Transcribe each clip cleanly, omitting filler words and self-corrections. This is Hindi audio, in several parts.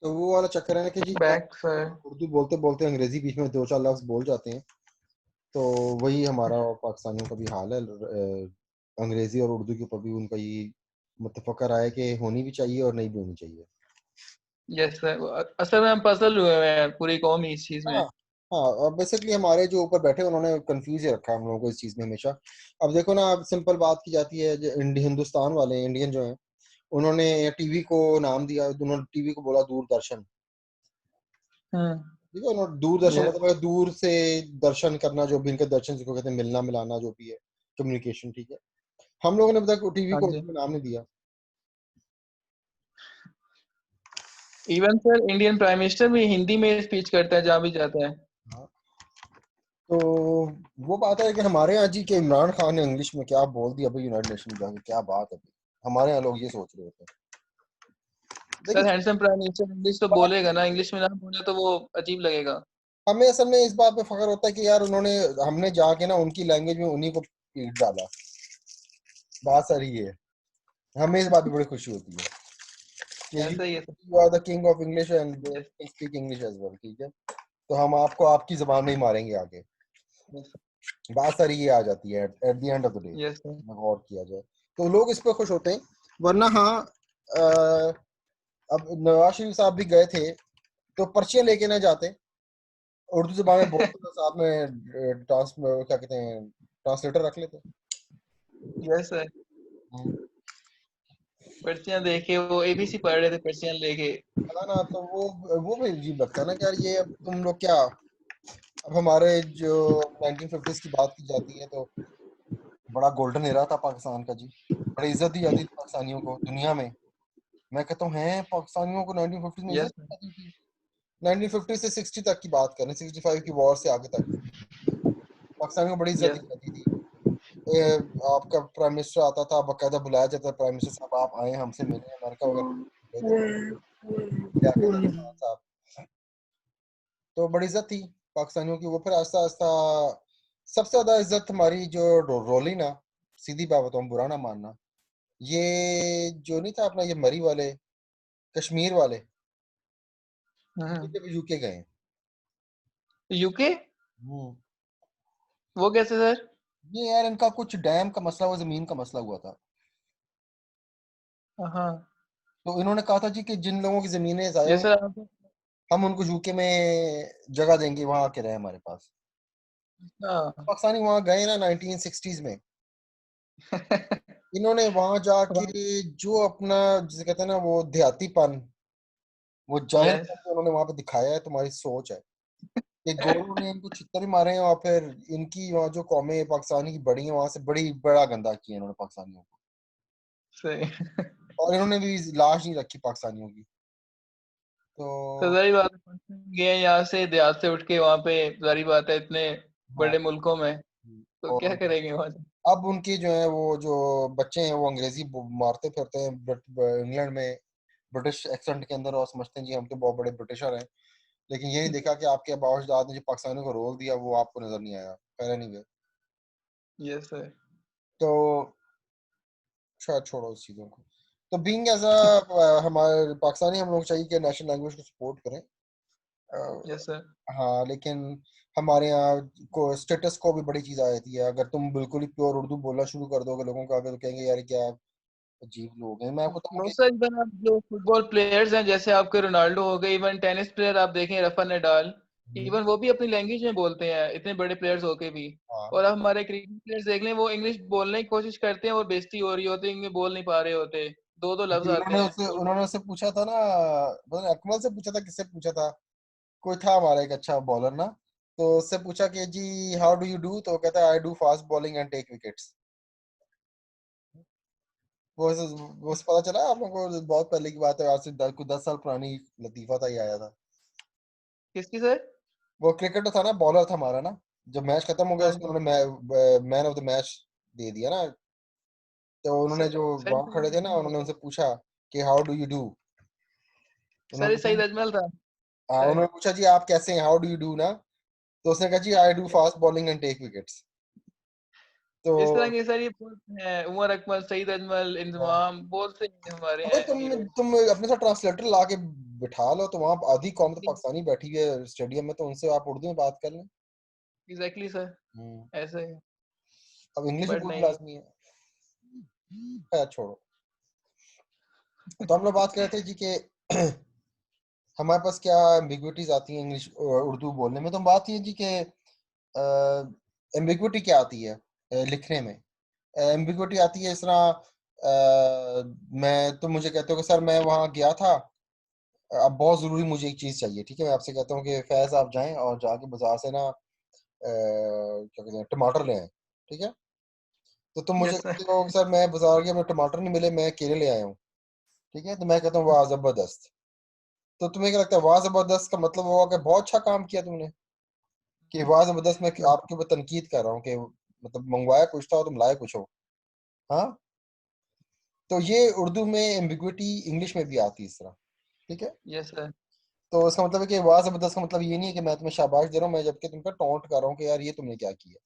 तो वो वाला चक्कर है ना कि जी बैक सर। उर्दू बोलते बोलते अंग्रेजी बीच में दो चार लफ्ज बोल जाते हैं। तो वही हमारा और पाकिस्तानियों का भी हाल है। अंग्रेजी और उर्दू के ऊपर भी उनका ये मुत्तफ़क़ा राय है कि होनी भी चाहिए और नहीं भी होनी चाहिए। यस सर, असल में हम पजल हुए हैं पूरी कौम ही इस चीज हाँ में। हाँ, और बेसिकली हमारे जो ऊपर बैठे उन्होंने कंफ्यूज ही रखा है हम लोगों को इस चीज़ में हमेशा। अब देखो ना, अब सिंपल बात की जाती है, जो हिंदुस्तान वाले इंडियन जो हैं उन्होंने टीवी को नाम दिया, उन्होंने टीवी को बोला दूरदर्शन। ठीक है, उन्होंने दूरदर्शन यस। मतलब है दूर से दर्शन करना, जो भी इनके दर्शन जिसको कहते हैं, मिलना मिलाना जो भी है, कम्युनिकेशन। ठीक है, हम लोगों ने अभी तक टीवी हाँ को जी। उर्दू में नाम नहीं दिया। Even sir Indian prime minister भी हिंदी में स्पीच करता है जहाँ भी जाता है। हाँ, तो वो बात है कि हमारे यहाँ जी के इमरान खान ने इंग्लिश में क्या बोल दिया भाई, यूनाइटेड नेशन में जाके, क्या बात है भाई। हमारे यहाँ लोग ये सोच रहे होते हैं। सर देखिए, हैंडसम प्राइम मिनिस्टर इंग्लिश तो बात बोलेगा ना, इंग्लिश में ना बोले तो वो अजीब लगेगा। हमें असल में इस बात पे फख्र होता है कि यार उन्होंने, हमने जाके ना उनकी लैंग्वेज में उन्हीं को पीट डाला। बात सारी ये है, हमें इस बात पे बड़ी खुशी होती है कि ऐसा ही है sir. You are the king of English and yes. Can speak English as well. ठीक है, तो हम आपको आपकी जबान में ही मारेंगे आगे। यस। बात सारी ये आ जाती है at the end of the day, yes sir. गौर किया जाए तो लोग इस पर खुश होते हैं। वरना हाँ, अब नवाज शरीफ साहब भी गए थे तो पर्चियां लेके ना जाते, उर्दू जबान में बोलते तो साथ में क्या कहते हैं, ट्रांसलेटर रख लेते। Yes sir. पर्चियां देखे वो एबीसी पढ़ रहे थे पर्चियां लेके। है ना, तो वो भी अजीब लगता है ना कि यार ये अब तुम लोग क्या। अब हमारे जो 1950s की बात की जाती है तो बड़ा गोल्डन एरा था पाकिस्तान का जी, बड़ी इज्जत दी जाती थी पाकिस्तानियों को दुनिया में। मैं कहता हूँ हैं, पाकिस्तानियों को 1950s में इज्जत यस। दी जाती थी। 1950 से 60 तक की बात करें, 65 की वॉर से आगे तक पाकिस्तानियों को बड़ी इज्जत दी यस। जाती थी। ए, आपका प्राइम मिनिस्टर आता था, बाकायदा बुलाया जाता था, प्राइम मिनिस्टर साहब आप आए हमसे मिले, अमेरिका वगैरह गए थे, क्या कहते हैं इमरान साहब। तो बड़ी इज्जत थी पाकिस्तानियों की। वो फिर आहिस्ता आहिस्ता सबसे ज्यादा इज्जत हमारी जो रोली ना, सीधी बात बताऊं, बुरा ना मानना, ये जो नहीं था अपना, ये मरी वाले, कश्मीर वाले, ये जब यूके गए। यूके। हम्म, वो कैसे सर? ये यार इनका कुछ डैम का मसला हुआ, जमीन का मसला हुआ था। हाँ। तो इन्होंने कहा था जी कि जिन लोगों की जमीनें जाया ये हुई, सर आप। हम उनको यूके में जगह देंगे, वहां आके रहे हमारे पास। हाँ। पाकिस्तानी वहां गए ना 1960s में, इन्होंने वहां जाके जो अपना, जिसे कहते हैं ना, वो देहातीपन, वो जाहिर यस। करके उन्होंने वहां पे दिखाया है। तुम्हारी सोच है कि गोरों ने इनको छितर ही मारे हैं, और फिर इनकी वहाँ जो कौमें पाकिस्तानी की बड़ी हैं वहां से बड़ा गंदा किया इन्होंने पाकिस्तानियों को। सही। और इन्होंने भी लाश नहीं रखी पाकिस्तानियों की। तो तो जारी बात है, गए यहाँ से देहात से उठ के वहां पे, जारी बात है इतने हाँ, बड़े मुल्कों में तो क्या और करेंगे वहां से। अब उनके जो है वो जो बच्चे हैं वो अंग्रेजी मारते फिरते हैं इंग्लैंड में, ब्रिटिश एक्सेंट के अंदर, और समझते हैं जी हम तो बहुत बड़े ब्रिटिशर हैं। लेकिन ये नहीं देखा कि आपके बावजदाद ने जो पाकिस्तानियों को रोल दिया वो आपको नजर नहीं आया। खैर एनीवे, यस सर। तो शायद छोड़ो उस चीज़ों को। तो बीइंग एज अ हमारे पाकिस्तानी, हम लोग चाहिए कि नेशनल लैंग्वेज को सपोर्ट करें। Yes sir. हाँ, लेकिन हमारे यहाँ को स्टेटस को भी बड़ी चीज़ आ जाती है। अगर तुम बिल्कुल ही प्योर उर्दू बोलना शुरू कर दोगे लोगों को आगे, तो कहेंगे यार क्या अजीब लोग हैं। मैं आपको बताऊँ नो कि सर, इवन आप जो फुटबॉल प्लेयर्स हैं जैसे आपके रोनाल्डो हो गए, इवन टेनिस प्लेयर आप देखें रफा नडाल, इवन वो भी अपनी लैंग्वेज में बोलते हैं इतने बड़े प्लेयर्स होके भी। हाँ, और अब हमारे क्रिकेट प्लेयर्स देख लें, वो इंग्लिश बोलने की कोशिश करते हैं और बेइज्जती हो रही होती है, इंग्लिश बोल नहीं पा रहे होते, दो दो लफ्ज आते हैं उर्दू। उन्होंने उससे पूछा था ना, पता नहीं अकमल से पूछा था, किससे पूछा था, कोई था हमारा एक अच्छा बॉलर ना, तो उससे पूछा कि जी हाउ डू यू डू, तो वो कहता है I do fast bowling and take wickets. वो पता चला आप लोगों को, बहुत पहले की बात है, आज से 10 साल पुरानी लतीफा था, ये आया था। किसकी सर? वो क्रिकेटर था ना, बॉलर था हमारा ना, जब मैच खत्म हो गया हाँ उसको जी। उन्होंने मैन ऑफ द मैच दे दिया ना। तो उन्होंने जो सही वहां खड़े थे ना, उन्होंने उनसे पूछा कि हाउ डू यू डू। उन्होंने सर पूछा, सईद अजमल था। हाँ, उन्होंने पूछा जी आप कैसे हैं, हाउ डू यू डू ना। तो उसने कहा जी I do fast bowling and take wickets. तो इस तरह के सर ये बहुत हैं, उमर अकमल, सईद अजमल, हाँ, इंजमाम बहुत से हमारे तो भाई हैं हीरो। तुम अपने साथ ट्रांसलेटर ला के बिठा लो तो वहाँ आधी कौम तो पाकिस्तानी बैठी हुई है स्टेडियम में, तो उनसे आप उर्दू में बात कर लें। एग्जैक्टली सर, ऐसे है। अब इंग्लिश में बट बोलना नहीं। लाजमी है। खैर छोड़ो। तो हम लोग बात कर रहे थे जी कि हमारे पास क्या एम्बिग्विटीज आती हैं इंग्लिश उर्दू बोलने में। तो बात ये जी कि एम्बिग्विटी क्या आती है लिखने में। एम्बिग्विटी आती है इस तरह, मैं तुम मुझे कहते हो कि सर मैं वहाँ गया था, अब बहुत ज़रूरी मुझे एक चीज़ चाहिए, ठीक है, मैं आपसे कहता हूँ कि फैज़ आप जाएं और जाके बाजार से ना क्या कहते हैं टमाटर ले आए, ठीक है। तो तुम मुझे यस सर। कहते हो कि सर मैं बाजार गया, मैं टमाटर नहीं मिले, मैं केले ले आया हूँ, ठीक है। तो मैं कहता हूँ वाह ज़बरदस्त। तो तुम्हें क्या लगता है वाह ज़बरदस्त का मतलब होगा कि बहुत अच्छा काम किया तुमने, कि वाह ज़बरदस्त मैं आपके ऊपर तनकीद कर रहा हूँ कि मतलब मंगवाया कुछ था और तुम लाए कुछ हो। हाँ, तो ये उर्दू में एम्बिग्विटी इंग्लिश में भी आती है इस तरह, ठीक है। Yes sir. तो इसका मतलब है कि वाह जबरदस्त का मतलब ये नहीं है कि मैं तुम्हें शाबाश दे रहा हूँ, मैं जबकि तुम पर टोंट कर रहा हूँ कि यार ये तुमने क्या किया,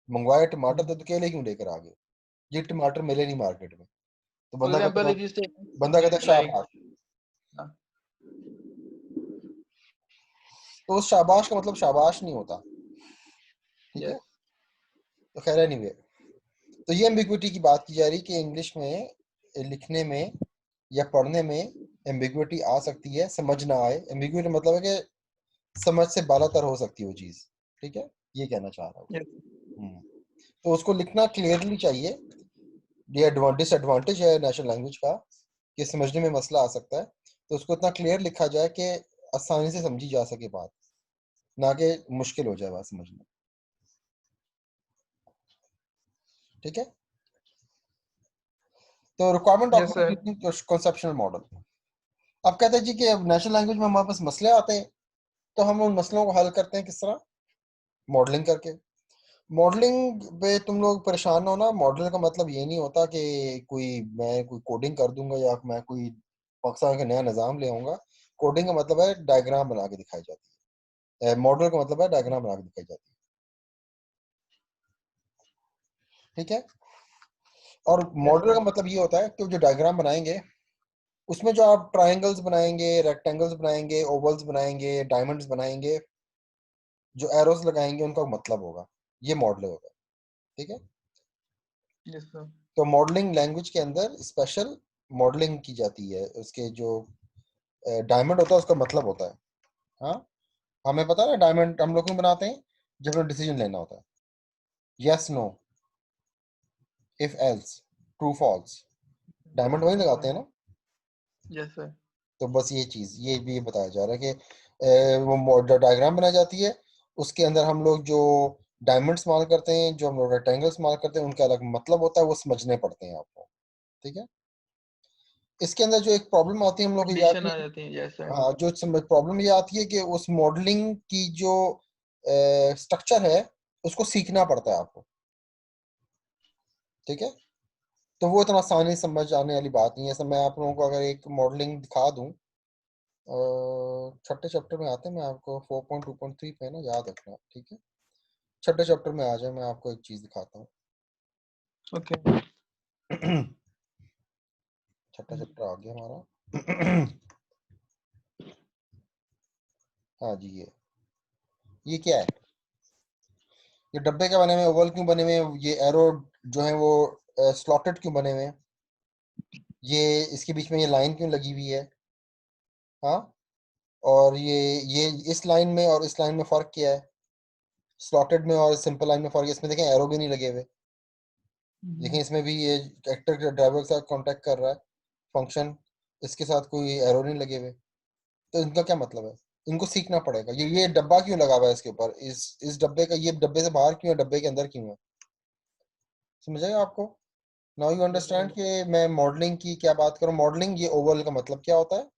मंगवाए टमाटर तो केले क्यों लेकर आ गए, ये टमाटर मिले नहीं मार्केट में। तो फॉर बंदा कहता एग्जांपल है, इफ यू से बंदा कहता है लाइक, शाबाश। तो उस शाबाश का मतलब शाबाश नहीं होता, ठीक है। यस तो खैर एनीवे, तो ये एम्बिग्विटी की बात की जा रही कि इंग्लिश में लिखने में या पढ़ने में एम्बिग्विटी आ सकती है, समझ ना आए। एम्बिग्विटी मतलब है कि समझ से बालातर हो सकती है वो चीज़, ठीक है, ये कहना चाह रहा हूँ। यस तो उसको लिखना क्लियरली चाहिए। ये डिसएडवांटेज है नेशनल लैंग्वेज का कि समझने में मसला आ सकता है। तो उसको इतना क्लियर लिखा जाए कि आसानी से समझी जा सके बात, ना कि मुश्किल हो जाए बात समझना, ठीक है। तो requirement yes sir. Of conceptional model. अब कहते हैं जी कि अब नेशनल लैंग्वेज में हमारे पास मसले आते हैं, तो हम उन मसलों को हल करते हैं किस तरह, मॉडलिंग करके। मॉडलिंग पे तुम लोग परेशान हो ना, मॉडल का मतलब ये नहीं होता कि मैं कोई कोडिंग कर दूंगा या मैं कोई पाकिस्तान का नया निज़ाम ले आऊंगा। कोडिंग का मतलब है डायग्राम बना के दिखाई जाती है, मॉडल का मतलब है डायग्राम बना के दिखाई जाती है, ठीक है। और यस मॉडल का सर। मतलब ये होता है कि जो डायग्राम बनाएंगे उसमें जो आप ट्राइंगल्स बनाएंगे, रेक्टेंगल्स बनाएंगे, ओवल्स बनाएंगे, डायमंड्स बनाएंगे, जो एरोस लगाएंगे उनका मतलब होगा, ये मॉडल होगा, ठीक है। Yes sir. तो मॉडलिंग लैंग्वेज के अंदर स्पेशल मॉडलिंग की जाती है, उसके जो डायमंड होता है उसका मतलब होता है। हाँ, हमें पता है ना डायमंड हम लोग क्यों बनाते हैं, जब हमें डिसीजन लेना होता है, yes no, if else, true false, diamond वही लगाते हैं ना। Yes sir. तो बस ये चीज ये भी बताया जा रहा है कि वो डायग्राम बनाई जाती है, उसके अंदर हम लोग जो डायमंड इस्तेमाल करते हैं, जो हम लोग रेक्टेंगल इस्तेमाल करते हैं, उनका अलग मतलब होता है, वो समझने पड़ते हैं आपको, ठीक है। इसके अंदर जो एक प्रॉब्लम आती है हम लोग को ये कंडीशन आती आ है, जाती है। Yes sir. हाँ, जो प्रॉब्लम ये आती है कि उस मॉडलिंग की जो स्ट्रक्चर है उसको सीखना पड़ता है आपको, ठीक है। तो वो इतना आसानी से समझ आने वाली बात नहीं है। ऐसा मैं आप लोगों को अगर एक मॉडलिंग दिखा दूं, छठे चैप्टर में आते हैं, मैं आपको 4.2.3 पे है ना, याद रखना, ठीक है। छठे चैप्टर में आ जाए, मैं आपको एक चीज दिखाता हूँ। ओके। छठा चैप्टर आ गया हमारा। हाँ जी, ये क्या है, ये डब्बे क्या बने हुए, ओवल क्यों बने हुए हैं, ये एरो जो है वो स्लॉटेड क्यों बने हुए हैं, ये इसके बीच में ये लाइन क्यों लगी हुई है। हाँ, और ये इस लाइन में और इस लाइन में फर्क क्या है, स्लॉटेड में और सिंपल लाइन में फर्क है। इसमें देखें एरो भी नहीं लगे हुए, लेकिन इसमें भी ये एक्टर के ड्राइवर के साथ कांटेक्ट कर रहा है फंक्शन, इसके साथ कोई एरो नहीं लगे हुए। तो इनका क्या मतलब है, इनको सीखना पड़ेगा। ये डब्बा क्यों लगा हुआ है इसके ऊपर, इस डब्बे का, ये डब्बे से बाहर क्यों है, डब्बे के अंदर क्यों है, समझ आएगा आपको। नाउ यू अंडरस्टैंड कि मैं मॉडलिंग की क्या बात करूं। मॉडलिंग, ये ओवल का मतलब क्या होता है,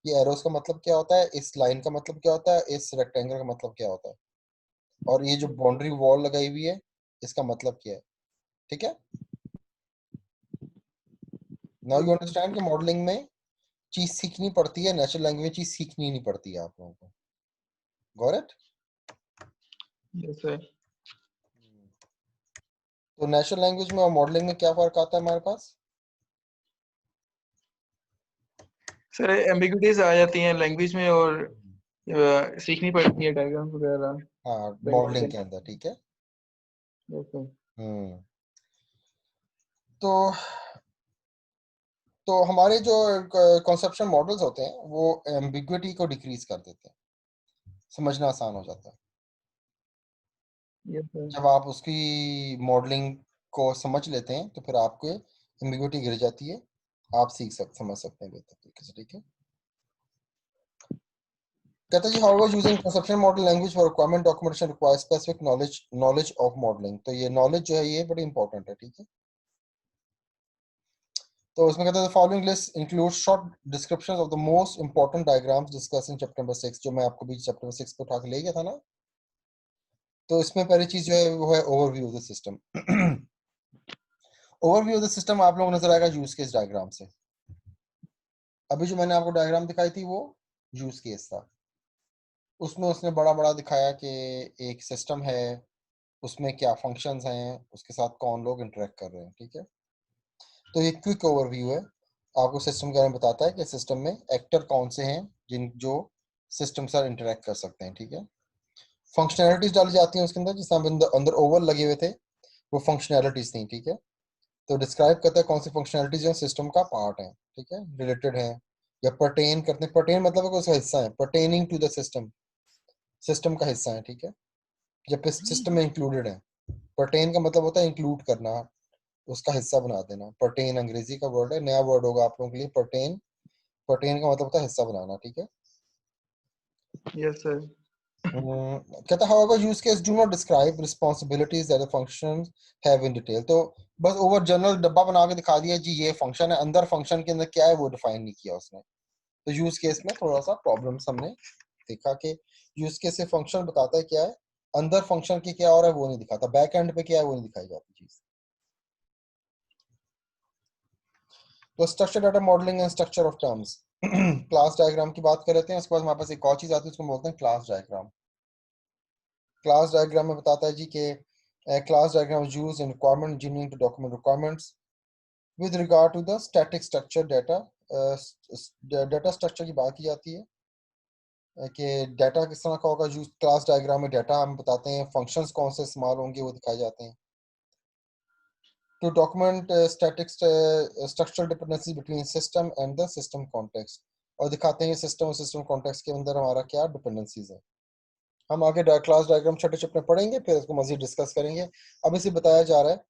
ये एरोस का मतलब क्या होता है, इस लाइन का मतलब क्या होता है, इस रेक्टेंगल का मतलब क्या होता है, और ये जो बाउंड्री वॉल लगाई हुई है इसका मतलब क्या है, ठीक है। नाउ यू अंडरस्टैंड कि मॉडलिंग में चीज सीखनी पड़ती है, नेचुरल लैंग्वेज में चीज सीखनी नहीं पड़ती है आप लोगों को। Got it. Yes sir. तो नेचुरल लैंग्वेज में और मॉडलिंग में क्या फर्क आता है हमारे पास। सर एम्बिग्यूटीज आ जाती हैं लैंग्वेज में और सीखनी पड़ती है डायग्राम वगैरह हाँ प्रिंट मॉडलिंग करके। के अंदर, ठीक है। ओके। हम्म तो हमारे जो कॉन्सेप्शन मॉडल्स होते हैं वो एम्बिग्विटी को डिक्रीज कर देते हैं, समझना आसान हो जाता है। Yes sir. जब आप उसकी मॉडलिंग को समझ लेते हैं तो फिर आपको एम्बिग्विटी गिर जाती है, आप समझ सकते हैं बेहतर तरीके से, ठीक है। कहते हैं जी however using conception model language for requirement documentation requires specific knowledge of modelling. तो ये नॉलेज जो है ये बड़ी इंपॉर्टेंट है, ठीक है। तो इसमें कहते हैं following list include short descriptions of the most important diagrams discuss in chapter number 6, जो मैं आपको भी चैप्टर नंबर 6 पे उठा के ले गया था ना। तो इसमें पहली चीज जो है वो है overview of the system. Overview of the system आप लोगों को नजर आएगा यूज केस डायग्राम से। अभी जो मैंने आपको डायग्राम दिखाई थी वो यूज केस था। उसमें उसने बड़ा बड़ा दिखाया कि एक सिस्टम है, उसमें क्या फंक्शंस हैं, उसके साथ कौन लोग इंटरेक्ट कर रहे हैं, ठीक है। तो ये क्विक ओवरव्यू है, आपको सिस्टम के बारे में बताता है कि सिस्टम में एक्टर कौन से हैं जिन जो सिस्टम से इंटरेक्ट कर सकते हैं, ठीक है। फंक्शनैलिटीज डाली जाती हैं उसके अंदर, जिस अंदर अंदर ओवर लगे हुए थे वो फंक्शनैलिटीज थी, ठीक है। तो डिस्क्राइब करता है कौन सी फंक्शनैलिटीज जो सिस्टम का पार्ट है, ठीक है, रिलेटेड है या पर्टेन करते हैं। पर्टेन मतलब है कि उसका हिस्सा है, pertaining to the system, system का हिस्सा है, ठीक है, जब सिस्टम में इंक्लूडेड है। पर्टेन का मतलब होता है इंक्लूड करना, उसका हिस्सा बना देना। पर्टेन अंग्रेजी का वर्ड है, नया वर्ड होगा आप लोगों के लिए पर्टेन। पर्टेन का मतलब होता है हिस्सा बनाना, ठीक है। Yes sir. कहता है however use case do not describe responsibilities that the functions have in detail। तो बस ओवर जनरल डब्बा बना के दिखा दिया जी ये फंक्शन है, अंदर फंक्शन के अंदर क्या है वो डिफाइन नहीं किया उसने। तो यूज केस में थोड़ा सा प्रॉब्लम्स हमने देखा कि यूज केस से फंक्शन बताता है क्या है, अंदर फंक्शन की क्या हो रहा है वो नहीं दिखाता, बैक एंड पे क्या है वो नहीं दिखाई जाती चीज। तो structure data modelling and structure of terms. Class diagram की बात कर लेते हैं, उसके बाद हमारे पास एक और चीज आती है उसको बोलते हैं क्लास डायग्राम। क्लास डायग्राम में बताता है जी कि class diagram used in requirement engineering to document requirements with regard to the static structure data. Data structure की बात की जाती है कि डाटा किस तरह का होगा यूज। क्लास डायग्राम में डाटा हम बताते हैं, फंक्शंस कौन से इस्तेमाल होंगे वो दिखाए जाते हैं। To document static structural dependency between system and the system context, और दिखाते हैं सिस्टम और सिस्टम कॉन्टेक्स्ट के अंदर हमारा क्या डिपेंडेंसीज है। हम आगे क्लास डायग्राम छोटे छोटे पढ़ेंगे, फिर इसको मजीद डिस्कस करेंगे। अब इसे बताया जा रहा है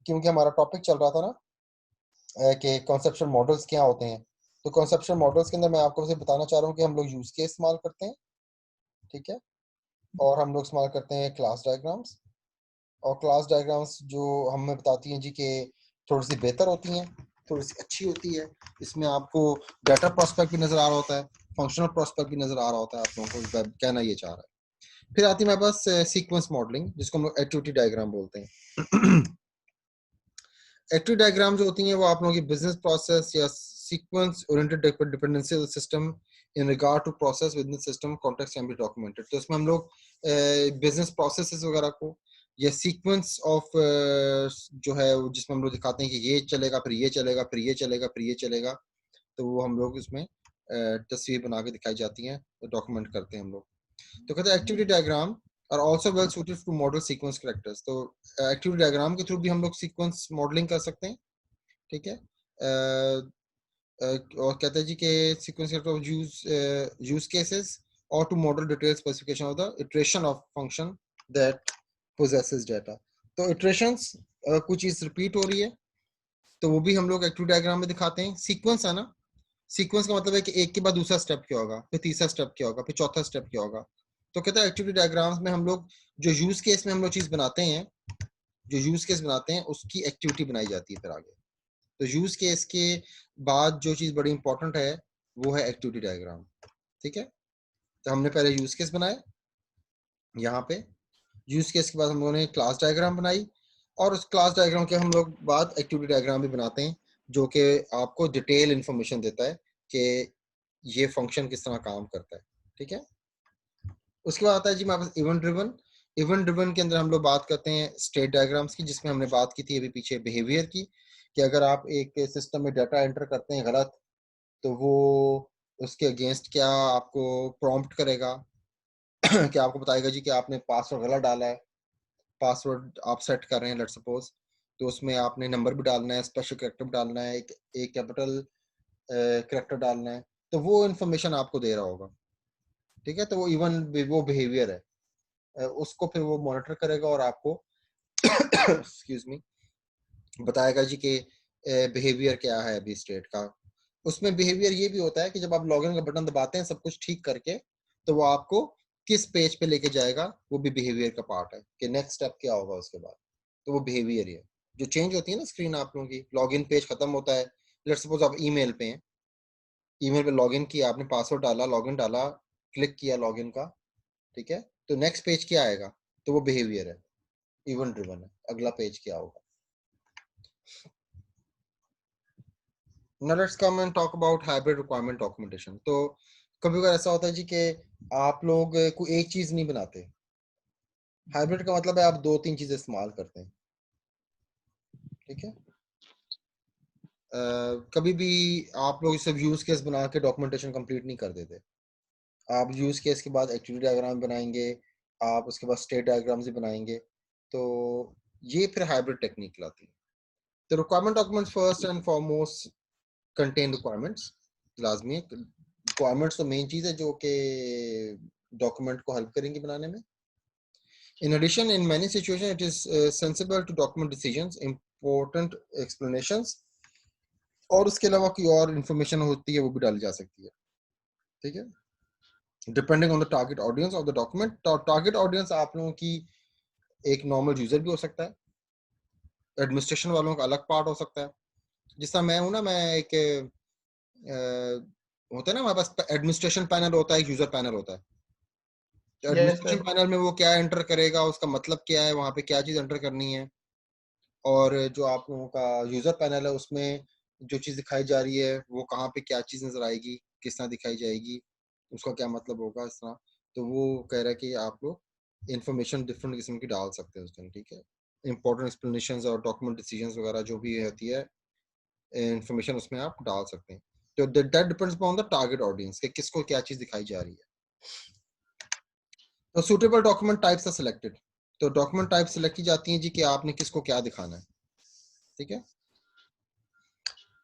क्योंकि हमारा टॉपिक चल रहा था ना कि कॉन्सेप्चुअल मॉडल्स क्या होते हैं। तो कॉन्सेप्चुअल मॉडल्स के अंदर मैं आपको बताना चाह रहा हूँ कि हम लोग यूज केस इस्तेमाल करते हैं, ठीक है, और हम लोग इस्तेमाल करते हैं क्लास डायग्राम्स। और क्लास डायग्राम्स जो हमें बताती हैं जी कि थोड़ी सी बेहतर होती हैं, थोड़ी सी अच्छी होती है। इसमें आपको डाटा प्रोस्पेक्ट भी नजर आ रहा होता है, फंक्शनल प्रोस्पेक्ट भी नजर आ रहा होता है, आप लोगों को कहना ये चाह रहा है। फिर आती है मेरे पास सीक्वेंस मॉडलिंग, जिसको हम लोग एक्टिविटी डायग्राम बोलते हैं। एक्टिविटी डायग्राम जो होती हैं वो आप लोगों की बिजनेस प्रोसेस या sequence oriented dependency of the system in regard to process with the system context can be documented. तो इसमें हम लोग बिजनेस प्रोसेसेस वगैरह को या सीक्वेंस ऑफ जो है जिसमें हम लोग दिखाते हैं कि ये चलेगा फिर ये चलेगा फिर ये चलेगा फिर ये चलेगा, तो वो हम लोग इसमें तस्वीर बना के दिखाई जाती हैं, डॉक्यूमेंट करते हैं हम लोग। तो कहते हैं activity diagram are also well suited to model sequence characters. तो एक्टिविटी डायग्राम के थ्रू भी हम लोग सीक्वेंस मॉडलिंग कर सकते हैं, ठीक है। और कहते हैं जी कि सीक्वेंस कैरेक्टर यूज केसेस और to model detail specification of the iteration of function that possesses data. तो इटरेशंस कुछ चीज रिपीट हो रही है तो वो भी हम लोग एक्टिविटी डायग्राम में दिखाते हैं। सीक्वेंस है ना, सीक्वेंस का मतलब है कि एक के बाद दूसरा स्टेप क्या होगा, फिर तीसरा स्टेप क्या होगा, फिर चौथा स्टेप क्या होगा। तो कहता है एक्टिविटी डायग्राम्स में हम लोग जो यूज केस में हम लोग चीज बनाते हैं, जो यूज केस बनाते हैं उसकी एक्टिविटी बनाई जाती है फिर आगे। तो यूज केस के बाद जो चीज बड़ी इंपॉर्टेंट है वो है एक्टिविटी डायग्राम, ठीक है। तो हमने पहले यूज केस बनाए, यहाँ पे यूज केस के बाद हम लोगों ने क्लास डायग्राम बनाई, और उस क्लास डायग्राम के हम लोग बाद एक्टिविटी डायग्राम भी बनाते हैं जो कि आपको डिटेल इंफॉर्मेशन देता है कि ये फंक्शन किस तरह काम करता है, ठीक है। उसके बाद आता है जी हमारे पास इवेंट ड्रिवन। इवेंट ड्रिवन के अंदर हम लोग बात करते हैं स्टेट डायग्राम्स की, जिसमें हमने बात की थी अभी पीछे बिहेवियर की, कि अगर आप एक सिस्टम में डाटा एंटर करते हैं गलत तो वो उसके अगेंस्ट क्या आपको प्रॉम्प्ट करेगा क्या आपको बताएगा जी कि आपने पासवर्ड गलत डाला है, पासवर्ड आप सेट कर रहे हैं लेट्स सपोज, तो उसमें आपने नंबर भी डालना है, स्पेशल कैरेक्टर भी डालना है, एक कैपिटल कैरेक्टर डालना है, तो वो इन्फॉर्मेशन आपको दे रहा होगा, ठीक है। तो वो इवन वो बिहेवियर है, उसको फिर वो मॉनिटर करेगा और आपको एक्सक्यूज मी बताएगा जी कि बिहेवियर क्या है अभी स्टेट का। उसमें बिहेवियर ये भी होता है कि जब आप लॉगिन का बटन दबाते हैं सब कुछ ठीक करके, तो वो आपको किस पेज पे लेके जाएगा, वो भी बिहेवियर का पार्ट है कि नेक्स्ट स्टेप क्या होगा उसके बाद। तो वो बिहेवियर ही है जो चेंज होती है ना स्क्रीन आप लोगों की, लॉगिन पेज खत्म होता है, लेट्स सपोज आप ईमेल पे हैं, ईमेल पे लॉगिन किया आपने, पासवर्ड डाला, लॉगिन डाला, क्लिक किया लॉगिन का, ठीक है, तो नेक्स्ट पेज क्या आएगा, तो वो बिहेवियर है, इवेंट ड्रिवन है, अगला पेज क्या होगा। Now let's come and talk about hybrid requirement documentation. तो कभी कभी ऐसा होता है जी कि आप लोग कोई एक चीज नहीं बनाते, हाइब्रिड का मतलब है आप दो तीन चीजें इस्तेमाल करते हैं, ठीक है। कभी भी आप लोग सिर्फ यूज केस बना के डॉक्यूमेंटेशन कंप्लीट नहीं कर देते, आप यूज केस के बाद एक्टिविटी डायग्राम बनाएंगे, आप उसके बाद स्टेट डायग्राम्स भी बनाएंगे, तो ये फिर हाइब्रिड टेक्निक लाती है। तो requirement documents first and foremost contain requirements, लाजमी है, रिक्वायरमेंट्स तो मेन चीज है जो कि डॉक्यूमेंट को हेल्प करेंगी बनाने में। In addition, in many situations, it is sensible to document decisions, important explanations, और उसके अलावा कोई और इंफॉर्मेशन होती है वो भी डाली जा सकती है, ठीक है। Depending on the target audience of the document, target audience आप लोगों की एक नॉर्मल यूजर भी हो सकता है, एडमिनिस्ट्रेशन वालों का अलग पार्ट हो सकता है। जिस तरह मैं हूं ना, मैं एक होता है ना हमारे पास एडमिनिस्ट्रेशन पैनल होता है, एक यूजर पैनल होता है। Yes administration sir. पैनल में वो क्या एंटर करेगा, उसका मतलब क्या है, वहां पे क्या चीज एंटर करनी है, और जो आप लोगों का यूजर पैनल है उसमें जो चीज दिखाई जा रही है वो कहाँ पे क्या चीज नजर आएगी, किस तरह दिखाई जाएगी, उसका क्या मतलब होगा, इस तरह। तो वो कह रहा है कि आप लोग इंफॉर्मेशन डिफरेंट किस्म की डाल सकते हैं उस दिन, ठीक है। इंपॉर्टेंट एक्सप्लेनेशन और डॉक्यूमेंट डिसीजंस वगैरह जो भी होती है इंफॉर्मेशन उसमें आप डाल सकते हैं। तो that depends upon the target audience कि किसको क्या चीज दिखाई जा रही है। तो suitable document types are selected, तो डॉक्यूमेंट टाइप सिलेक्ट की जाती हैं जी कि आपने किसको क्या दिखाना है, ठीक है।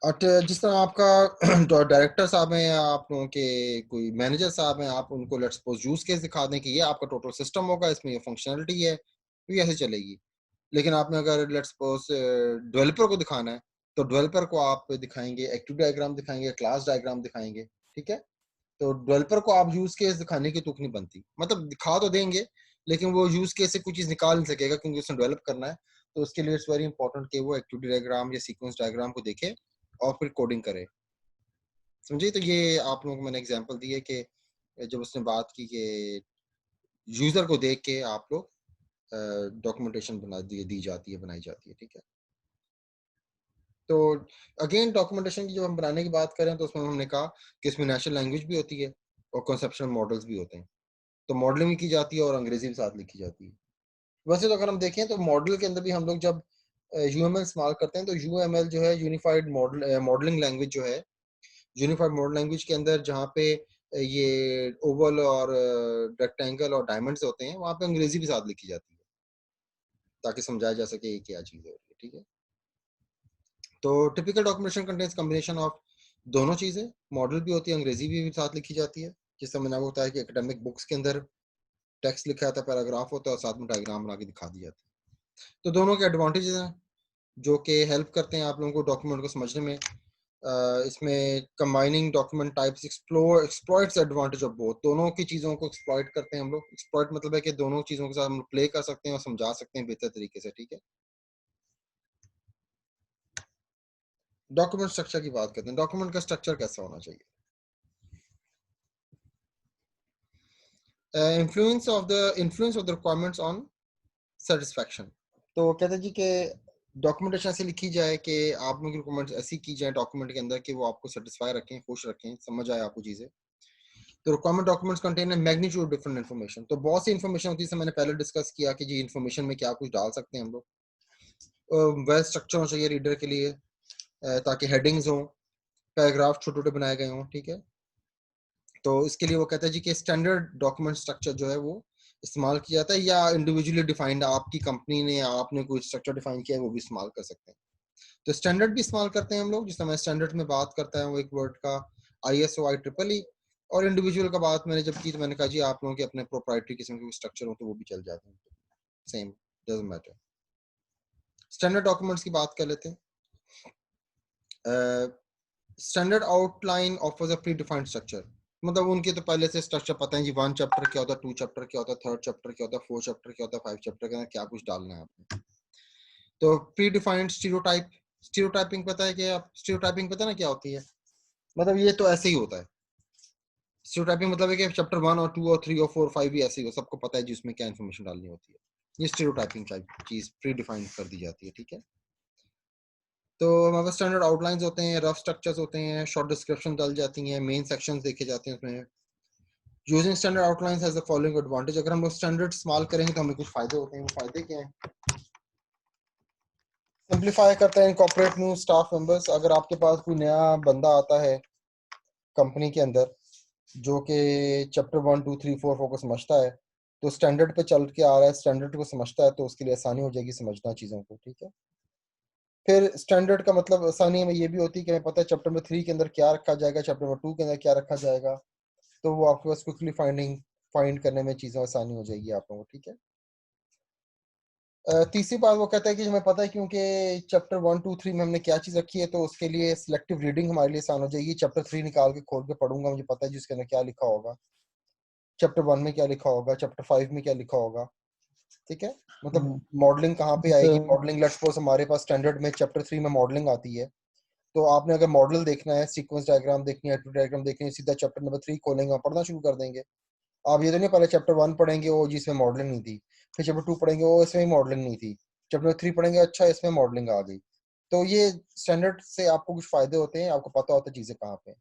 और जिस तरह आपका डायरेक्टर साहब हैं या आप लोगों के कोई मैनेजर साहब हैं, आप उनको लेट्स सपोज यूज केस दिखा दें कि ये आपका टोटल सिस्टम होगा, इसमें ये फंक्शनलिटी है, तो ये ऐसे चलेगी। लेकिन आपने अगर लेट्स सपोज डेवलपर को दिखाना है, तो डेवलपर को आप दिखाएंगे, एक्टिव डायग्राम दिखाएंगे, क्लास डायग्राम दिखाएंगे, ठीक है। तो डेवलपर को आप यूज केस दिखाने की तुक नहीं बनती, मतलब दिखा तो देंगे लेकिन वो यूज केस से कुछ चीज निकाल नहीं सकेगा क्योंकि उसने डेवलप करना है। तो उसके लिए इट्स वेरी इंपॉर्टेंट कि वो एक्टिविटी डायग्राम या सीक्वेंस डायग्राम को देखे और फिर कोडिंग करे, समझिए। तो ये आप लोगों को मैंने एग्जांपल दी है कि जब उसने बात की कि यूजर को देख के आप लोग डॉक्यूमेंटेशन बना दी जाती है, बनाई जाती है, ठीक है। तो अगेन डॉक्यूमेंटेशन की जब हम बनाने की बात करें तो उसमें हमने कहा कि इसमें नेचुरल लैंग्वेज भी होती है और कॉन्सेप्चुअल मॉडल्स भी होते हैं। तो मॉडलिंग भी की जाती है और अंग्रेजी भी साथ लिखी जाती है। वैसे तो अगर हम देखें तो मॉडल के अंदर भी हम लोग जब यूएमएल इस्तेमाल करते हैं तो यूएमएल जो है यूनिफाइड मॉडलिंग लैंग्वेज जो है, यूनिफाइड मॉडल लैंग्वेज के अंदर जहाँ पे ये ओवल और रेक्टेंगल और डायमंड्स होते हैं वहाँ पे अंग्रेजी भी साथ लिखी जाती है ताकि समझाया जा सके ये क्या चीज़ है, ठीक है। तो typical documentation contains combination of दोनों चीज़ें, मॉडल भी होती है, अंग्रेजी भी साथ लिखी जाती है। जिससे मैंने आपको बताया कि एकेडमिक बुक्स के अंदर टेक्स्ट लिखा जाता है, पैराग्राफ होता है और साथ में डायग्राम बना के दिखा दी जाती है। तो दोनों के एडवांटेजेस हैं जो कि हेल्प करते हैं आप लोगों को डॉक्यूमेंट को समझने में। इसमें combining document types exploits advantage of both, दोनों की चीज़ों को एक्सप्लॉइट करते हैं हम लोग। एक्सप्लॉइट मतलब है कि दोनों चीज़ों के साथ हम लोग प्ले कर सकते हैं और समझा सकते हैं बेहतर तरीके से, ठीक है। डॉक्यूमेंट स्ट्रक्चर की बात करते हैं, डॉक्यूमेंट का स्ट्रक्चर कैसा होना चाहिए। Influence of the requirements on satisfaction. तो कहते हैं जी कि डॉक्यूमेंटेशन ऐसे लिखी जाए कि आप लोगों की रिक्वायरमेंट्स ऐसी की जाए डॉक्यूमेंट के अंदर कि वो आपको सेटिस्फाई रखें, खुश रखें, समझ आए आपको चीज़ें। तो रिक्वायरमेंट डॉक्यूमेंट्स कंटेन है मैग्नीट्यूड डिफरेंट इन्फॉर्मेशन, तो बहुत सी इन्फॉर्मेशन होती है, मैंने पहले डिस्कस किया कि जी इन्फॉर्मेशन में क्या कुछ डाल सकते हैं हम लोग। वेल स्ट्रक्चर होना चाहिए रीडर के लिए ताकि हेडिंग्स हों, पैराग्राफ छोटे छोटे बनाए गए हों, ठीक है। तो इसके लिए वो कहता है जी कि स्टैंडर्ड डॉक्यूमेंट स्ट्रक्चर जो है वो इस्तेमाल किया जाता है, या इंडिविजुअली डिफाइंड आपकी कंपनी ने या आपने कोई स्ट्रक्चर डिफाइन किया है वो भी इस्तेमाल कर सकते हैं। तो स्टैंडर्ड भी इस्तेमाल करते हैं हम लोग, जिस समय स्टैंडर्ड में बात करता है वो एक वर्ड का ISO IEEE, और इंडिविजुअल का बात मैंने जब की तो मैंने कहा जी आप लोगों के अपने प्रोप्राइटरी किस्म के स्ट्रक्चर हो तो वो भी चल जाते हैं, same, doesn't matter. Standard documents की बात कर लेते हैं। Standard outline offers a pre defined structure, मतलब उनके तो पहले से स्ट्रक्चर पता है जी, 1 चैप्टर क्या होता है, 2 चैप्टर क्या होता है, 3rd चैप्टर क्या होता है, 4 चैप्टर क्या होता है, 5 चैप्टर के अंदर क्या कुछ डालना है आपने। तो प्री डिफाइंड स्टीरियोटाइप, स्टीरियोटाइपिंग पता है कि आप स्टीरियोटाइपिंग पता है ना क्या होती है, मतलब ये तो ऐसे ही होता है। स्टीरियोटाइपिंग मतलब है कि चैप्टर 1 और 2 और 3 और 4 5 भी ऐसे ही हो, सबको पता है जी उसमें क्या इन्फॉर्मेशन डालनी होती है। ये स्टीरियोटाइपिंग टाइप चीज प्री डिफाइंड कर दी जाती है, ठीक है। तो हमारे पास स्टैंडर्ड आउटलाइंस होते हैं, रफ स्ट्रक्चर्स होते हैं, शॉर्ट डिस्क्रिप्शन डाल जाती हैं, मेन सेक्शंस देखे जाते हैं उसमें। Using standard outlines has the following advantage, अगर हम लोग स्टैंडर्ड इस्तेमाल करेंगे तो हमें कुछ फायदे होते हैं। वो फायदे क्या हैं? सिंप्लीफाई करता है इनकॉर्पोरेट न्यू स्टाफ मेंबर्स, अगर आपके पास कोई नया बंदा आता है कंपनी के अंदर जो कि चैप्टर 1 2 3 4 4 को समझता है, तो स्टैंडर्ड पे चल के आ रहा है, स्टैंडर्ड को समझता है, तो उसके लिए आसानी हो जाएगी समझना चीज़ों को, ठीक है। फिर स्टैंडर्ड का मतलब आसानी में ये भी होती है कि हमें पता है चैप्टर नंबर 3 के अंदर क्या रखा जाएगा, चैप्टर नंबर 2 के अंदर क्या रखा जाएगा, तो वो आपके पास क्विकली फाइंड करने में चीज़ें आसानी हो जाएगी आप लोगों को, ठीक है। तीसरी बात वो कहता है कि हमें पता है क्योंकि चैप्टर 1 2 3 में हमने क्या चीज़ रखी है, तो उसके लिए सिलेक्टिव रीडिंग हमारे लिए आसान हो जाएगी। चैप्टर 3 निकाल के खोल के पढ़ूंगा, मुझे पता है जी उसके अंदर क्या लिखा होगा, चैप्टर 1 में क्या लिखा होगा, चैप्टर 5 में क्या लिखा होगा, ठीक है। मतलब मॉडलिंग कहाँ पे आएगी, मॉडलिंग लेट्स सपोज हमारे पास स्टैंडर्ड में चैप्टर 3 में मॉडलिंग आती है, तो आपने अगर मॉडल देखना है, सीक्वेंस डायग्राम देखनी है, डायग्राम देखनी है, सीधा चैप्टर नंबर 3 खोलेंगे और पढ़ना शुरू कर देंगे। आप ये तो नहीं पहले चैप्टर 1 पढ़ेंगे वो जिसमें मॉडलिंग नहीं थी, फिर चैप्टर 2 पढ़ेंगे वो इसमें मॉडलिंग नहीं थी, चैप्टर 3 पढ़ेंगे अच्छा इसमें मॉडलिंग आ गई। तो ये स्टैंडर्ड से आपको कुछ फायदे होते हैं, आपको पता होता है चीजें कहाँ पे हैं।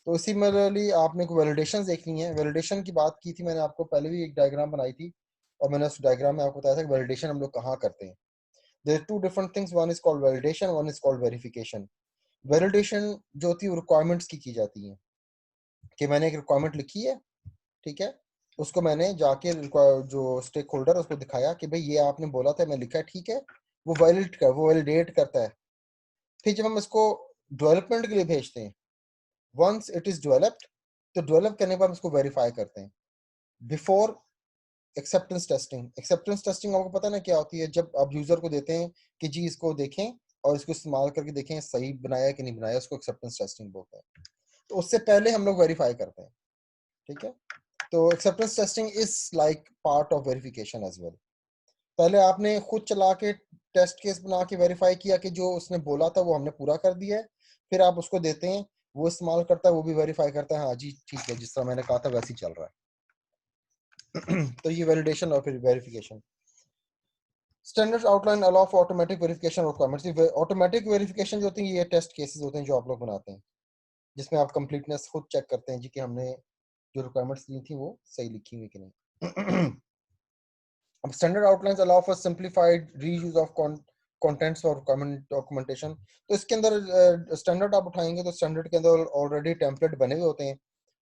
तो सिमिलरली आपने को वैलिडेशन देखनी है, वैलिडेशन की बात की थी मैंने आपको पहले भी, एक डायग्राम बनाई थी और मैंने उस डायग्राम में आपको बताया था कि वैलिडेशन हम लोग कहाँ करते हैं। There are two different things, one is called validation, one is called verification. Validation जो होती है रिक्वायरमेंट्स की जाती है, कि मैंने एक रिक्वायरमेंट लिखी है, ठीक है, उसको मैंने जाके जो स्टेक होल्डर उसको दिखाया कि भाई ये आपने बोला था, मैं लिखा है, ठीक है, वो वैलिडेट करता है। फिर जब हम इसको डेवलपमेंट के लिए भेजते हैं, वंस इट इज डेवलप्ड, तो डेवलप करने के बाद इसको वेरीफाई करते हैं before acceptance testing. Acceptance testing आपको पता है ना क्या होती है, जब आप यूजर को देते हैं कि जी इसको देखें और इसको इस्तेमाल करके देखें सही बनाया कि नहीं बनाया, उसको एक्सेप्टेंस टेस्टिंग बोलते हैं। तो उससे पहले हम लोग वेरीफाई करते हैं, ठीक है। तो acceptance testing is like part of verification as well. पहले आपने खुद चला के टेस्ट केस बना के वेरीफाई किया कि जो उसने बोला था वो हमने पूरा कर दिया है, फिर आप उसको देते हैं, वो इस्तेमाल करता है, वो भी वेरीफाई करता है, हाँ जी ठीक है जिस तरह मैंने कहा था वैसे ही चल रहा है। तो ये वैलिडेशन और फिर verification. Standards outline allow for automatic verification requirements. Automatic verification जो होती है ये टेस्ट केसेस होते हैं जो आप लोग बनाते हैं, जिसमें आप कंप्लीटनेस खुद चेक करते हैं जी कि हमने जो रिक्वायरमेंट्स दी थी वो सही लिखी हुई कि नहीं। अब standard outlines allow for simplified reuse of contents और डॉक्यूमेंटेशन। तो इसके अंदर स्टैंडर्ड आप उठाएंगे तो स्टैंडर्ड के अंदर ऑलरेडी टेम्पलेट बने हुए होते हैं,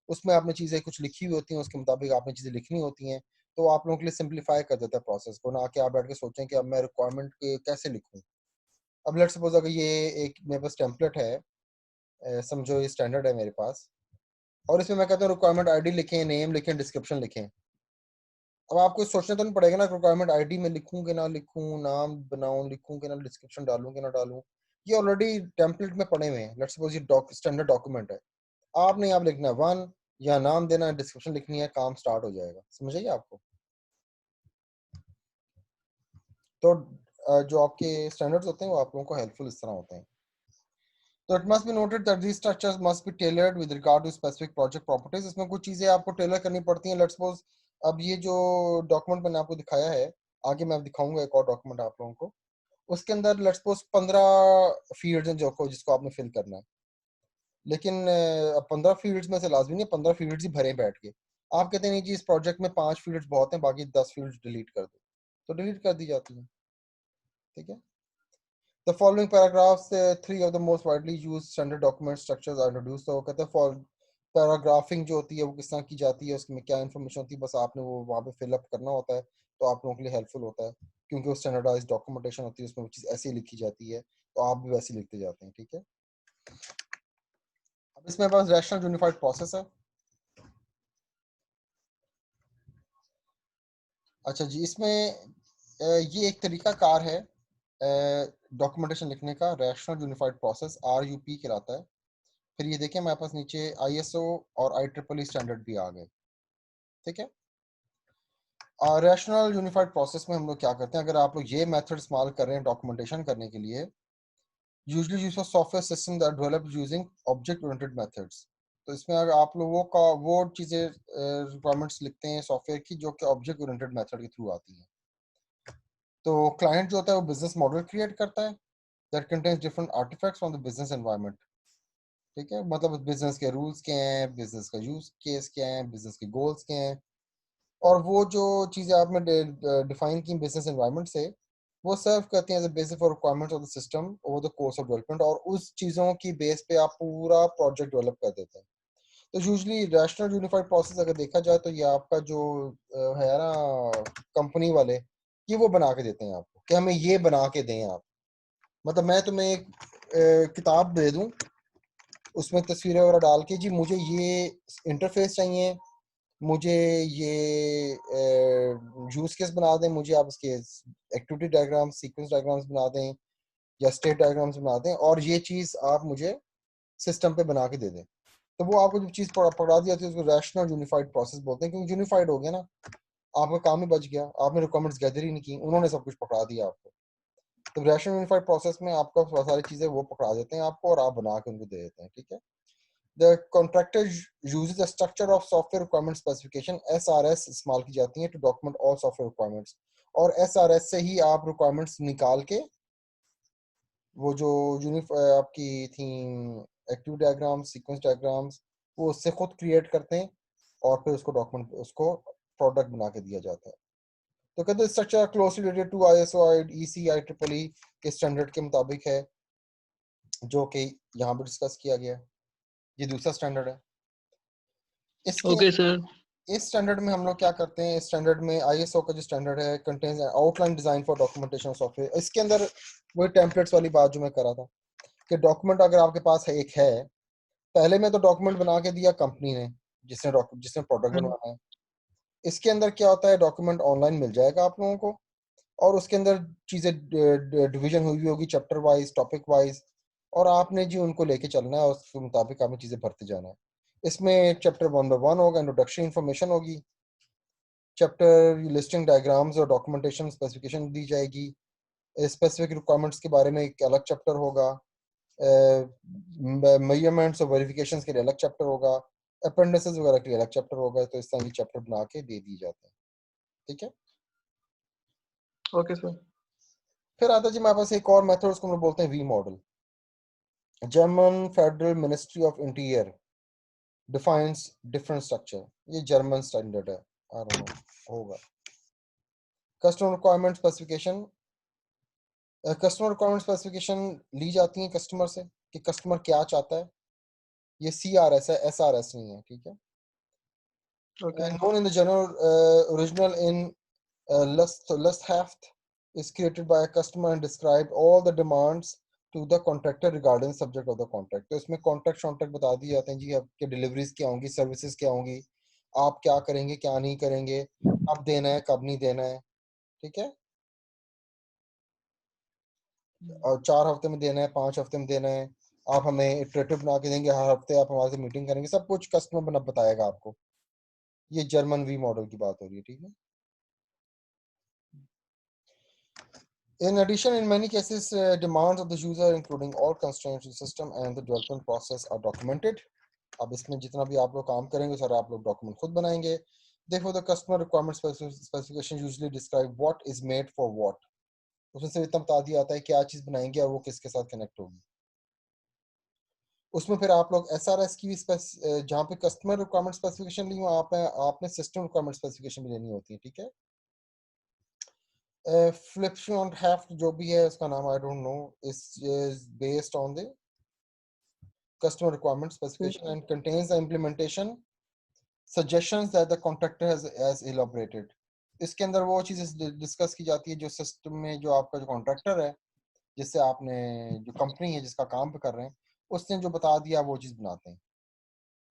उसमें आपने चीज़ें कुछ लिखी हुई होती हैं, उसके मुताबिक आपने चीज़ें लिखनी होती हैं, तो आप लोगों के लिए सिंपलीफाई कर देता है प्रोसेस को, ना कि आप बैठ के सोचें कि अब मैं रिक्वायरमेंट कैसे लिखूं। अब लेट्स सपोज अगर ये एक मेरे पास टेम्पलेट है, समझो ये स्टैंडर्ड है मेरे पास, और इसमें मैं कहता हूँ रिक्वायरमेंट आईडी लिखें, नेम लिखें, डिस्क्रिप्शन लिखें। अब आपको सोचना तो नहीं पड़ेगा ना रिक्वायरमेंट आईडी में लिखूं कि ना लिखूं, नाम बनाऊं लिखूं कि ना, डिस्क्रिप्शन डालूं कि ना डालूं, ये ऑलरेडी टेम्पलेट में पड़े हुए हैं। लेट्स सपोज ये स्टैंडर्ड डॉक्यूमेंट है, आपने यहाँ लिखना है 1, या नाम देना है, डिस्क्रिप्शन लिखनी है, काम स्टार्ट हो जाएगा। समझ आइए आपको। तो जो आपके स्टैंडर्ड्स होते हैं वो आप लोगों को हेल्पफुल इस तरह होते हैं। तो it must be noted that these structures must be tailored with regard to specific project properties. इसमें कुछ चीजें आपको टेलर करनी पड़ती हैं। लेट्स सपोज अब ये जो डॉक्यूमेंट मैंने आपको दिखाया है, आगे मैं दिखाऊंगा एक और डॉक्यूमेंट आप लोगों को, उसके अंदर लेट्स सपोज 15 फील्ड्स हैं जो जिसको आपने फिल करना है, लेकिन 15 फील्ड्स में से लाजमी नहीं 15 फील्ड्स ही भरे बैठ के। आप कहते हैं नहीं जी इस प्रोजेक्ट में 5 फील्ड्स बहुत हैं, बाकी 10 फील्ड्स डिलीट कर दो, तो डिलीट कर दी जाती है, ठीक है। The following paragraphs, three of the most widely used standard document structures are introduced. तो कहते हैं पैराग्राफिंग जो होती है वो किस तरह की जाती है, उसमें क्या इन्फॉर्मेशन होती है, बस आपने वो वहाँ पे फिलअप करना होता है, तो आप लोगों के लिए हेल्पफुल होता है, क्योंकि वो स्टैंडर्डाइज डॉक्यूमेंटेशन होती है, उसमें वो चीज़ ऐसे ही लिखी जाती है, तो आप भी वैसे ही लिखते जाते हैं, ठीक है। अब इसमें पास रैशनल यूनिफाइड प्रोसेस है। अच्छा जी, इसमें ये एक तरीका कार है डॉक्यूमेंटेशन लिखने का, रैशनल यूनिफाइड प्रोसेस, RUP कहलाता है। फिर ये देखिए हमारे पास नीचे ISO और IEEE स्टैंडर्ड भी आ गए, ठीक है। रैशनल यूनिफाइड प्रोसेस में हम लोग क्या करते हैं, अगर आप लोग ये मेथड इस्तेमाल कर रहे हैं डॉक्यूमेंटेशन करने के लिए, usually use for software system that develop using object oriented methods. तो इसमें अगर आप लोगों का वो चीज़ें रिक्वायरमेंट्स लिखते हैं सॉफ्टवेयर की जो कि ऑब्जेक्ट ओरिएंटेड मेथड के थ्रू आती हैं। तो क्लाइंट जो होता है वो बिजनेस मॉडल क्रिएट करता है that contains different artifacts from the business environment, ठीक है। मतलब बिजनेस के रूल्स क्या हैं, बिजनेस का यूज केस क्या है, बिजनेस के गोल्स क्या हैं, और वो जो चीज़ें आपने डिफाइन की बिजनेस एनवायरनमेंट से, वो सर्व करती हैं as a basis for requirements of the system over the course of development, और उस चीज़ों की बेस पे आप पूरा प्रोजेक्ट डेवलप कर देते हैं। तो यूजली रैशनल यूनिफाइड प्रोसेस अगर देखा जाए तो ये आपका जो है ना कंपनी वाले, ये वो बना के देते हैं आपको कि हमें ये बना के दें आप। मतलब मैं तुम्हें एक किताब दे दूं, उसमें तस्वीरें वगैरह डाल के, जी मुझे ये इंटरफेस चाहिए, मुझे ये यूज केस बना दें, मुझे आप इसके एक्टिविटी डायग्राम, सीक्वेंस डायग्राम्स बना दें, या स्टेट डायग्राम्स बना दें, और ये चीज़ आप मुझे सिस्टम पे बना के दे दें। तो वो आपको जो चीज़ पकड़ा दी जाती है उसको रैशनल यूनिफाइड प्रोसेस बोलते हैं, क्योंकि यूनिफाइड हो गया ना, आपका काम ही बच गया, आपने रिक्वायरमेंट्स गैदर ही नहीं की, उन्होंने सब कुछ पकड़ा दिया आपको। तो रैशनल यूनिफाइड प्रोसेस में आपको बहुत सारी चीज़ें वो पकड़ा देते हैं आपको, और आप बना के उनको दे देते हैं, ठीक है। The contractor uses a structure of software requirement specification, SRS इस्तेमाल की जाती है to document all software requirements, और SRS से ही आप requirements निकाल के वो जो आपकी थी एक्टिविटी डायग्राम्स, सीक्वेंस डायग्राम्स, वो उससे खुद क्रिएट करते हैं, और फिर उसको डॉक्यूमेंट, उसको प्रोडक्ट बना के दिया जाता है। तो कहते हैं structure closely related to ISO, EC, IEEE के स्टैंडर्ड के मुताबिक है, जो कि यहाँ पर डिस्कस किया गया है। ये दूसरा स्टैंडर्ड है। इसके ओके सर। इस स्टैंडर्ड में हम लोग क्या करते हैं, इस स्टैंडर्ड में ISO का जो स्टैंडर्ड है contains outline design for documentation software. इसके अंदर वही टेम्पलेट्स वाली बात जो मैं कर रहा था कि डॉक्यूमेंट अगर आपके पास है, एक है, पहले में तो डॉक्यूमेंट बना के दिया कंपनी ने, जिसने प्रोडक्ट बनवाना है। इसके अंदर क्या होता है, डॉक्यूमेंट ऑनलाइन मिल जाएगा आप लोगों को, और उसके अंदर चीज़ें डिवीजन हुई होगी चैप्टर वाइज, टॉपिक वाइज, और आपने जी उनको लेके चलना है, उसके मुताबिक आपने चीज़ें भरते जाना है। इसमें चैप्टर 1 बाय 1 होगा, इंट्रोडक्शन इन्फॉर्मेशन होगी, चैप्टर लिस्टिंग डायग्राम्स और डॉक्यूमेंटेशन स्पेसिफिकेशन दी जाएगी, स्पेसिफिक रिक्वायरमेंट्स के बारे में एक अलग चैप्टर होगा, मेजरमेंट्स और वेरिफिकेशंस के लिए अलग चैप्टर होगा, अपेंडिसेस वगैरह के लिए अलग चैप्टर होगा। तो इस तरह के चैप्टर बना के दे दिए जाते हैं, ठीक है। Okay sir. फिर आता है जी हमारे पास एक और मेथड, उसको हम लोग बोलते हैं we model. German federal ministry of interior defines different structure, ये जर्मन स्टैंडर्ड है, आई डोंट नो होगा। Customer requirement specification, customer requirement specification ली जाती है कस्टमर से कि कस्टमर क्या चाहता है। ये CRS है, SRS नहीं है, ठीक है। Okay. Known in the general original in Lustheft is created by a customer and describe all the demands to the contractor regarding the subject of the contract। तो इसमें कॉन्ट्रैक्ट बता दिए जाते हैं जी, आपके डिलीवरीज क्या होंगी, सर्विसेज क्या होंगी, आप क्या करेंगे क्या नहीं करेंगे, कब देना है कब नहीं देना है, ठीक है। और 4 हफ्ते में देना है, 5 हफ्ते में देना है, आप हमें इटरेटिव बना के देंगे, हर हफ्ते आप हमारे से मीटिंग करेंगे, सब कुछ कस्टमर बना बताएगा आपको। ये जर्मन वी मॉडल की बात हो रही है, ठीक है। In addition, in many cases, demands of the user, including all constraints of the system and the development process, are documented. अब इसमें जितना भी आप लोग काम करेंगे सारा आप लोग डॉक्यूमेंट खुद बनाएंगे। देखो the customer requirement specification usually describe what is made for what, उसमें से इतना बता दिया जाता है क्या चीज बनाएंगे और वो किसके साथ कनेक्ट होगी। उसमें फिर आप लोग SRS की भी जहाँ पे कस्टमर रिक्वायरमेंट स्पेसिफिकेशन ली हो, आपने सिस्टम रिक्वायरमेंट स्पेसिफिकेशन भी लेनी होती है, ठीक है। फ्लिपशॉन्ट हेफ्ट जो भी है उसका नाम आई don't no, is based on the customer requirement specification and contains the implementation suggestions that the contractor has elaborated. इसके अंदर वो चीज़ें डिस्कस की जाती है जो सिस्टम में जो आपका जो कॉन्ट्रैक्टर है, जिससे आपने जो कंपनी है जिसका काम पे कर रहे हैं, उसने जो बता दिया वो चीज़ बनाते हैं.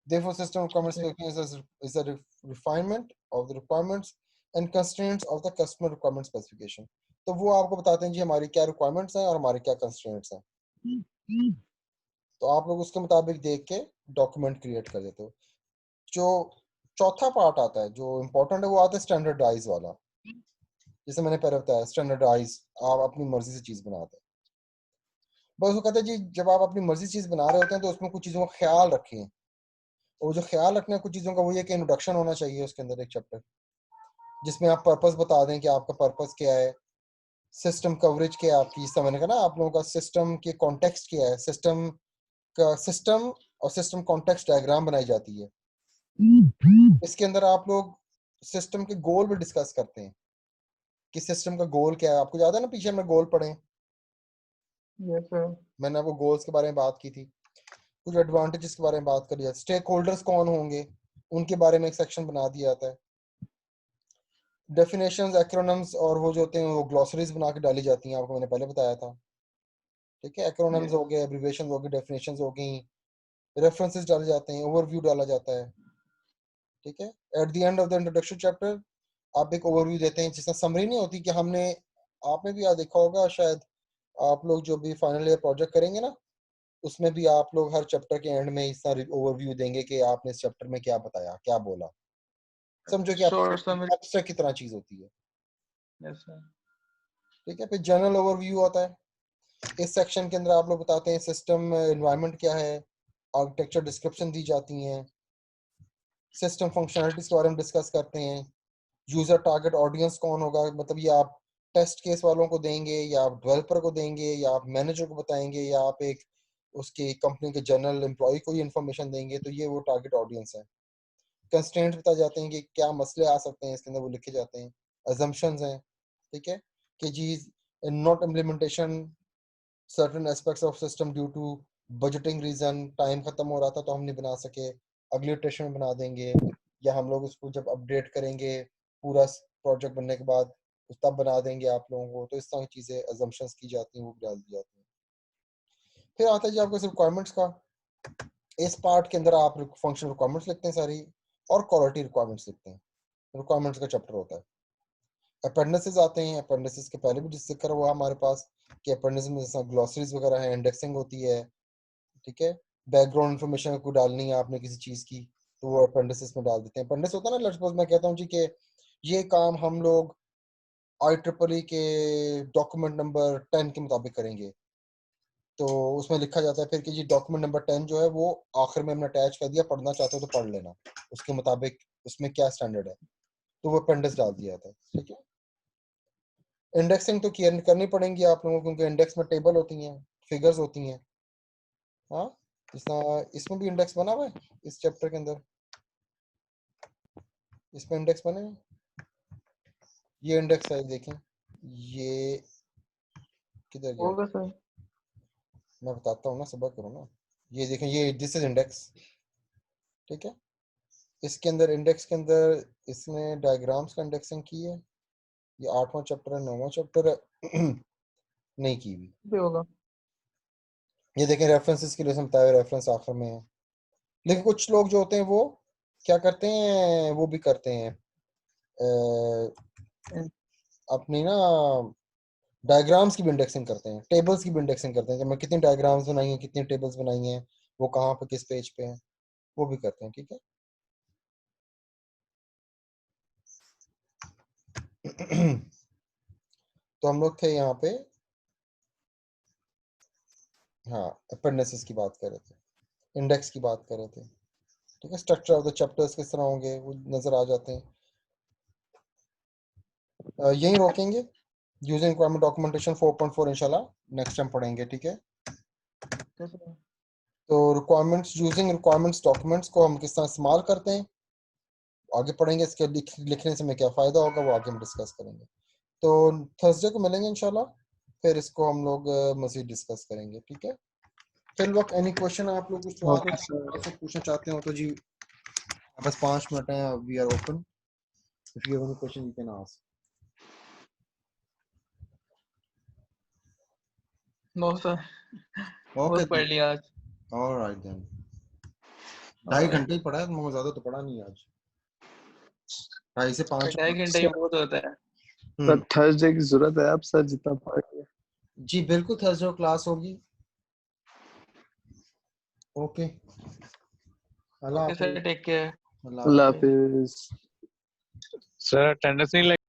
Therefore, system requirement specification is a refinement of the requirements and constraints of the customer requirement specification. तो वो आपको बताते हैं जी हमारी क्या requirements हैं और हमारे क्या constraints हैं. तो आप लोग उसके मुताबिक देख के डॉक्यूमेंट क्रिएट कर देते हो. जो चौथा पार्ट आता है जो इम्पोर्टेंट है वो आता है स्टैंडर्डाइज वाला. जैसे मैंने पहले बताया स्टैंडर्डाइज, आप अपनी मर्जी से चीज बनाते हैं. बस वो कहते हैं जी जब आप अपनी मर्जी से चीज बना रहे होते हैं तो उसमें कुछ चीजों का ख्याल रखें. और जो ख्याल रखना है कुछ चीजों का वो ये कि इंट्रोडक्शन होना चाहिए उसके अंदर एक चैप्टर जिसमें आप पर्पस बता दें कि आपका पर्पस क्या है, सिस्टम कवरेज क्या है आपकी. समझने का ना आप लोगों का सिस्टम के कॉन्टेक्स्ट क्या है, सिस्टम का सिस्टम और सिस्टम कॉन्टेक्स्ट डायग्राम बनाई जाती है. इसके अंदर आप लोग सिस्टम के गोल भी डिस्कस करते हैं कि सिस्टम का गोल क्या है. आपको याद है ना पीछे हमने गोल पढ़े, यस सर. मैंने आपको गोल्स के बारे में बात की थी, कुछ एडवांटेजेस के बारे में बात करी है, स्टेक होल्डर्स कौन होंगे उनके बारे में एक सेक्शन बना दिया जाता है. डेफिनेशंस, एक्रोनिम्स और वो जो होते हैं वो ग्लोसरीज बना के डाली जाती हैं, आपको मैंने पहले बताया था. ठीक है, एक्रोनिम्स हो गए, एब्रिविएशंस हो गए, डेफिनेशंस हो गई, रेफरेंसेस डाले जाते हैं, ओवरव्यू डाला जाता है. ठीक है, at the end of the introduction chapter आप एक ओवरव्यू देते हैं जिसमें समरी नहीं होती कि हमने, आपने भी देखा होगा शायद, आप लोग जो भी फाइनल ईयर प्रोजेक्ट करेंगे ना उसमें भी आप लोग हर चैप्टर के एंड में इस तरह ओवरव्यू देंगे कि आपने इस चैप्टर में क्या बताया, क्या बोला. समझो कि शॉर्ट समरी. एब्स्ट्रैक्ट की तरह चीज होती है. Yes sir. ठीक है, फिर जनरल ओवरव्यू होता है. इस सेक्शन के अंदर आप लोग बताते हैं सिस्टम एनवायरनमेंट क्या है, आर्किटेक्चर डिस्क्रिप्शन दी जाती हैं, सिस्टम फंक्शनलिटीज के बारे में डिस्कस करते हैं, यूजर टारगेट ऑडियंस कौन होगा, मतलब ये आप टेस्ट केस वालों को देंगे या आप डेवलपर को देंगे या आप मैनेजर को बताएंगे या आप एक उसकी कंपनी के जनरल एम्प्लॉय को ये इन्फॉर्मेशन देंगे, तो ये वो टारगेट ऑडियंस है. कंस्ट्रेंट्स बताए जाते हैं कि क्या मसले आ सकते हैं, इसके अंदर वो लिखे जाते हैं. अजम्पशंस हैं, ठीक है, कि जी not implementation certain aspects of system due to budgeting reason, time खत्म हो रहा था तो हम नहीं बना सके, अगले इटरेशन में बना देंगे, या हम लोग उसको जब अपडेट करेंगे पूरा प्रोजेक्ट बनने के बाद तब बना देंगे आप लोगों को. तो इस तरह की चीज़ें अजम्पशंस की जाती हैं, वो डाल दी जाती हैं. फिर आता है जी आपको रिक्वायरमेंट्स का. इस पार्ट के अंदर आप फंक्शन रिक्वायरमेंट्स लिखते हैं सारी और क्वालिटी रिक्वायरमेंट्स लिखते हैं. रिक्वायरमेंट्स का चैप्टर होता है. अपेंडिसेस आते हैं, अपेंडिसेस के पहले भी जिक्र हुआ हमारे पास कि अपेंडिस में जैसा ग्लॉसरीज वगैरह है, इंडेक्सिंग होती है. ठीक है, बैकग्राउंड इन्फॉर्मेशन को डालनी है आपने किसी चीज की तो वो अपेंडिसेस में डाल देते हैं. अपेंडिस होता है ना, लेट्स सपोज मैं कहता हूँ जी कि ये काम हम लोग IEEE के डॉक्यूमेंट नंबर 10 के मुताबिक करेंगे, तो उसमें लिखा जाता है फिर कि जी डॉक्यूमेंट नंबर 10 जो है वो आखिर में हमने अटैच कर दिया, पढ़ना चाहते हो तो पढ़ लेना उसके मुताबिक उसमें क्या स्टैंडर्ड है, तो वो अपेंडिस डाल दिया जाता है. ठीक है, इंडेक्सिंग तो करनी पड़ेंगी आप लोगों को क्योंकि इंडेक्स में टेबल होती हैं, फिगर्स होती हैं. हाँ, इसमें भी इंडेक्स बना हुआ है इस चैप्टर के अंदर, इसमें इंडेक्स बने हैं. ये इंडेक्स है, देखें ये किधर गया, होगा सर. मैं बताता हूँ ना, सब्र करो ना. ये देखें, ये दिस इज इंडेक्स. ठीक है, इसके अंदर इंडेक्स के अंदर इसने डायग्राम्स का इंडेक्सिंग की है. ये 8वां चैप्टर है, 9वां चैप्टर है. नहीं की हुई. भी होगा. ये देखें रेफरेंसेस के लिए बताया, रेफरेंस आखिर में है. लेकिन कुछ लोग जो होते हैं वो क्या करते हैं, वो भी करते हैं अपनी ना डायग्राम्स की भी इंडेक्सिंग करते हैं, टेबल्स की भी इंडेक्सिंग करते हैं कि मैं कितनी डायग्राम्स बनाई हैं, कितनी टेबल्स बनाई हैं, वो कहाँ पे किस पेज पे हैं, वो भी करते हैं. ठीक है. तो हम लोग थे यहाँ पे, हाँ अपेंडिसेस की बात कर रहे थे, इंडेक्स की बात कर रहे थे. ठीक है, स्ट्रक्चर ऑफ द चैप्टर्स किस तरह होंगे वो नजर आ जाते हैं. यहीं रोकेंगे. यूजिंग रिक्वायरमेंट डॉक्यूमेंटेशन 4.4 इंशाल्लाह नेक्स्ट टाइम पढ़ेंगे. ठीक है, तो रिक्वायरमेंट्स, यूजिंग रिक्वायरमेंट्स डॉक्यूमेंट्स को हम किस तरह इस्तेमाल करते हैं आगे पढ़ेंगे. इसके लिखने से हमें क्या फ़ायदा होगा वो आगे हम डिस्कस करेंगे. तो थर्सडे को मिलेंगे इंशाल्लाह, फिर इसको हम लोग मज़ीद डिस्कस करेंगे. ठीक है. फिल वक्त एनी क्वेश्चन, आप लोग कुछ सवाल ओके सर। से पूछना चाहते हो तो जी बस 5 मिनट हैं, we are open, if you have any question you can ask. No sir, okay बहुत पढ़ लिया आज। ऑलराइट देन, 2.5 घंटे ही पढ़ा है, मगर ज्यादा तो पढ़ा नहीं आज, 2.5 से 5। 2.5 घंटे ही बहुत होता है। सर थर्सडे की जरूरत है आप सर जितना पढ़। जी बिल्कुल, थर्सडे क्लास होगी। ओके, अल्लाह ओके हाफिज। Sir, take care. अल्लाह अल्लाह हाफिज। हाफिज। सर अटेंडेंस नहीं